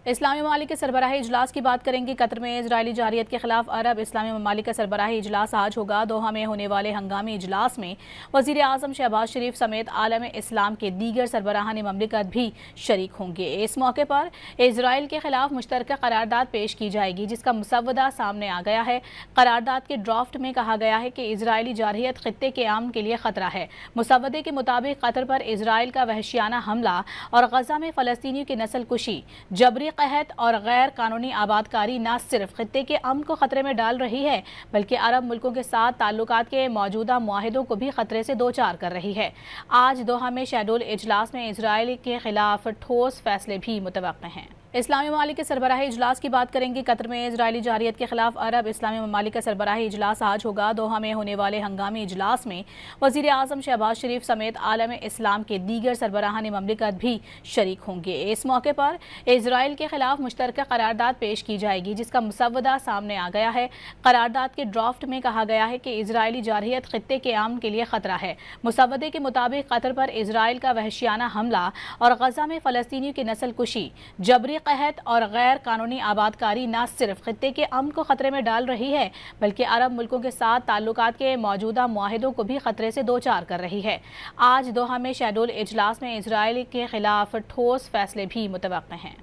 اسلامی ممالک کے سربراہی اجلاس کی بات کریں گے۔ قطر میں اسرائیلی جارحیت کے خلاف عرب اسلامی ممالک کا سربراہی اجلاس آج ہوگا۔ دوحہ میں ہونے والے ہنگامی اجلاس میں وزیر اعظم شہباز شریف سمیت عالم اسلام کے دیگر سربراہان مملکت بھی شریک ہوں گے۔ اس موقع پر اسرائیل کے خلاف مشترکہ قرارداد پیش کی جائے گی، جس کا مسودہ سامنے آ گیا ہے۔ قرارداد کے ڈرافٹ میں کہا گیا ہے کہ اسرائیلی جارحیت خطے کے امن کے لیے خطرہ ہے۔ مسودے کے مطابق قطر پر اسرائیل کا وحشیانہ حملہ اور غزہ میں فلسطینیوں کی نسل کشی، جبری قحط اور غیر قانونی آبادکاری نہ صرف خطے کے امن کو خطرے میں ڈال رہی ہے، بلکہ عرب ملکوں کے ساتھ تعلقات کے موجودہ معاہدوں کو بھی خطرے سے دوچار کر رہی ہے۔ آج دوحہ میں شیڈول اجلاس میں اسرائیل کے خلاف ٹھوس فیصلے بھی متوقع ہیں۔ اسلامی ممالک کے سربراہی اجلاس کی بات کریں گے۔ قطر میں اسرائیلی جارحیت کے خلاف عرب اسلامی ممالک کا سربراہی اجلاس آج ہوگا۔ دوحہ میں ہونے والے ہنگامی اجلاس میں وزیر اعظم شہباز شریف سمیت عالم اسلام کے دیگر سربراہان مملکت بھی شریک ہوں گے۔ اس موقع پر اسرائیل کے خلاف مشترکہ قرارداد پیش کی جائے گی، جس کا مسودہ سامنے آ گیا ہے۔ قرارداد کے ڈرافٹ میں کہا گیا ہے کہ اسرائیلی جارحیت خطے کے امن کے لیے خطرہ ہے۔ مسودے کے مطابق قطر پر اسرائیل کا وحشیانہ حملہ اور غزہ میں فلسطینیوں کی نسل کشی، جبری قحط اور غیر قانونی آبادکاری نہ صرف خطے کے امن کو خطرے میں ڈال رہی ہے، بلکہ عرب ملکوں کے ساتھ تعلقات کے موجودہ معاہدوں کو بھی خطرے سے دوچار کر رہی ہے۔ آج دوحہ میں شیڈول اجلاس میں اسرائیل کے خلاف ٹھوس فیصلے بھی متوقع ہیں۔